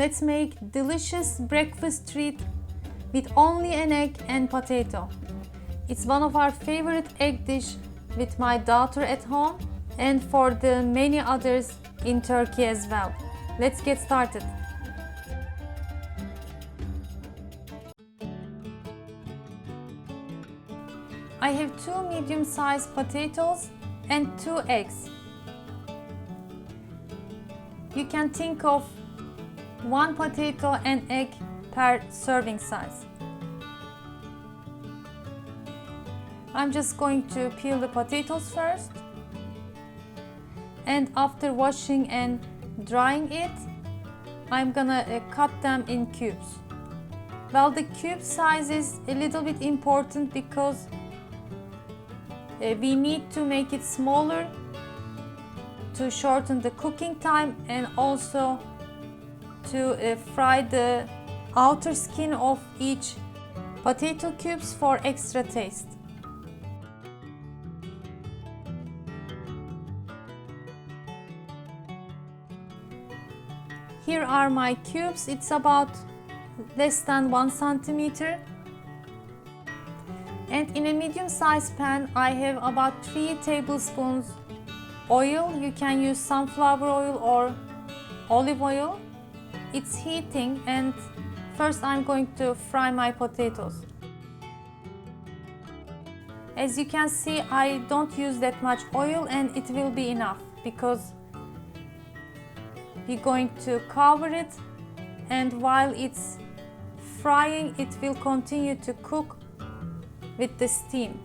Let's make delicious breakfast treat with only an egg and potato. It's one of our favorite egg dish with my daughter at home and for the many others in Turkey as well. Let's get started. I have 2 medium-sized potatoes and 2 eggs. You can think of 1 potato and egg per serving size. I'm just going to peel the potatoes first, and after washing and drying it, I'm gonna cut them in cubes. Well, the cube size is a little bit important because we need to make it smaller to shorten the cooking time and also to fry the outer skin of each potato cubes for extra taste. Here are my cubes. It's about less than 1 centimeter. And in a medium-sized pan, I have about 3 tablespoons oil. You can use sunflower oil or olive oil. It's heating, and first I'm going to fry my potatoes. As you can see, I don't use that much oil and it will be enough because we're going to cover it, and while it's frying, it will continue to cook with the steam.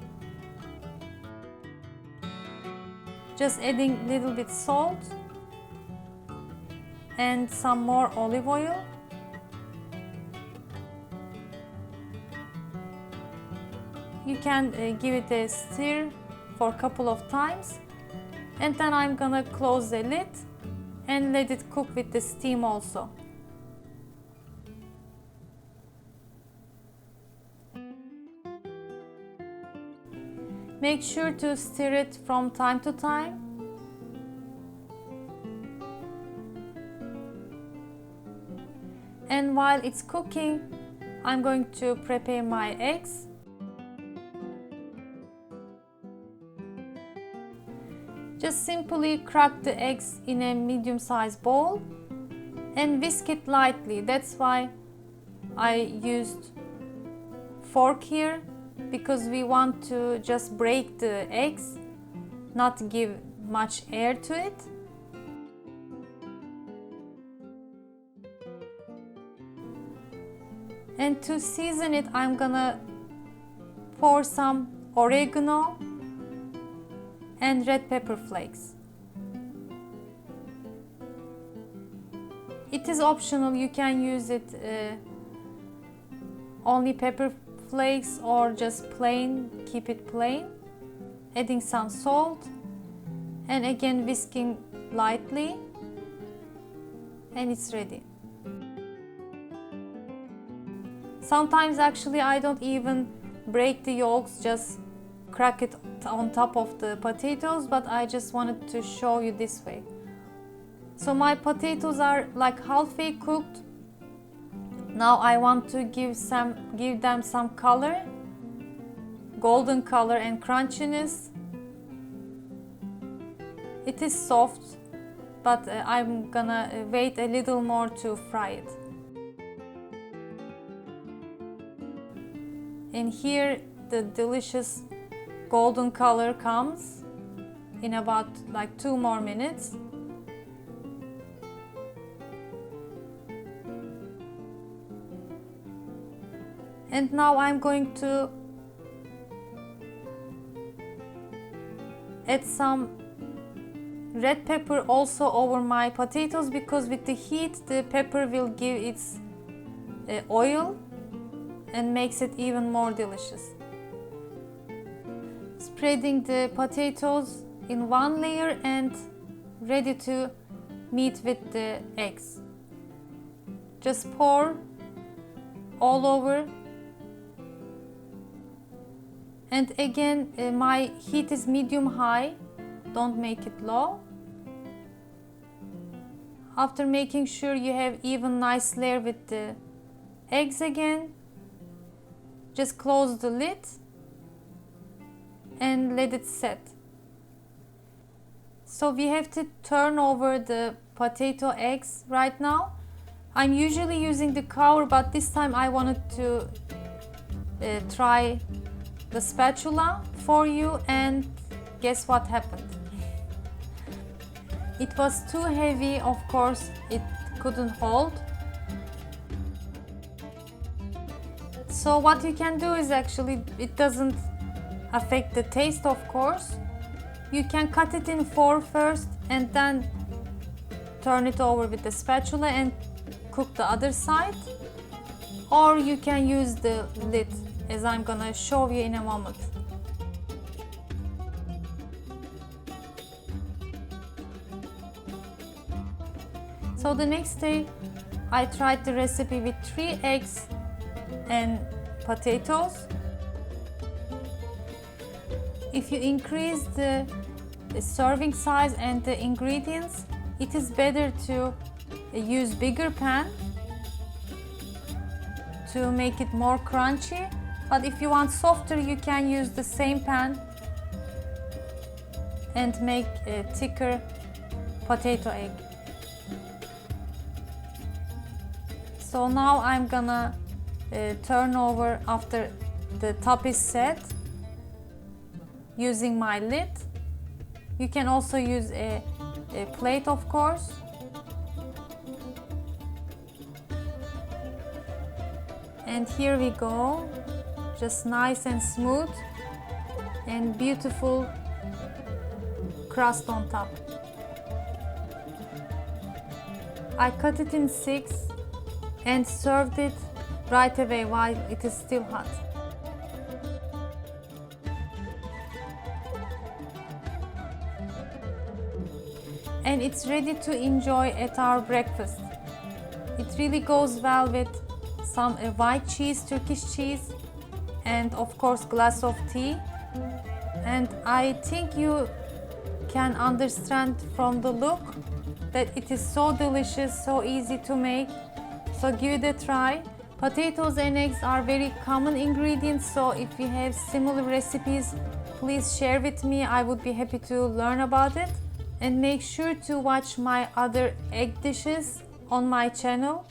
Just adding a little bit salt and some more olive oil. You can give it a stir for a couple of times, and then I'm gonna close the lid and let it cook with the steam also. Make sure to stir it from time to time. And while it's cooking, I'm going to prepare my eggs. Just simply crack the eggs in a medium-sized bowl and whisk it lightly. That's why I used fork here, because we want to just break the eggs, not give much air to it. And to season it, I'm gonna pour some oregano and red pepper flakes. It is optional. You can use it only pepper flakes or just plain, keep it plain. Adding some salt and again whisking lightly, and it's ready. Sometimes actually I don't even break the yolks, just crack it on top of the potatoes, but I just wanted to show you this way. So my potatoes are like halfway cooked. Now I want to give them some color, golden color and crunchiness. It is soft, but I'm gonna wait a little more to fry it. And here the delicious golden color comes in about like 2 more minutes. And now I'm going to add some red pepper also over my potatoes, because with the heat the pepper will give its oil and makes it even more delicious. Spreading the potatoes in one layer and ready to meet with the eggs. Just pour all over. And again, my heat is medium high, don't make it low. After making sure you have even nice layer with the eggs again, just close the lid and let it set. So we have to turn over the potato eggs right now. I'm usually using the cover, but this time I wanted to try the spatula for you, and guess what happened? It was too heavy, of course, it couldn't hold. So what you can do is actually, it doesn't affect the taste, of course. You can cut it in four first and then turn it over with the spatula and cook the other side. Or you can use the lid, as I'm gonna show you in a moment. So the next day, I tried the recipe with 3 eggs and potatoes. If you increase the serving size and the ingredients, it is better to use bigger pan to make it more crunchy. But if you want softer, you can use the same pan and make a thicker potato egg. So now I'm gonna turn over after the top is set using my lid. You can also use a plate, of course. And here we go, just nice and smooth and beautiful crust on top. I cut it in 6 and served it right away while it is still hot. And it's ready to enjoy at our breakfast. It really goes well with some white cheese, Turkish cheese, and of course glass of tea. And I think you can understand from the look that it is so delicious, so easy to make. So give it a try. Potatoes and eggs are very common ingredients, so if you have similar recipes, please share with me. I would be happy to learn about it. And make sure to watch my other egg dishes on my channel.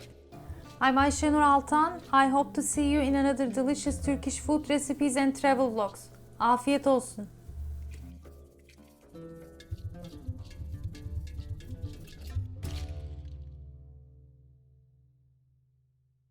I'm Ayşenur Altan. I hope to see you in another delicious Turkish food recipes and travel vlogs. Afiyet olsun.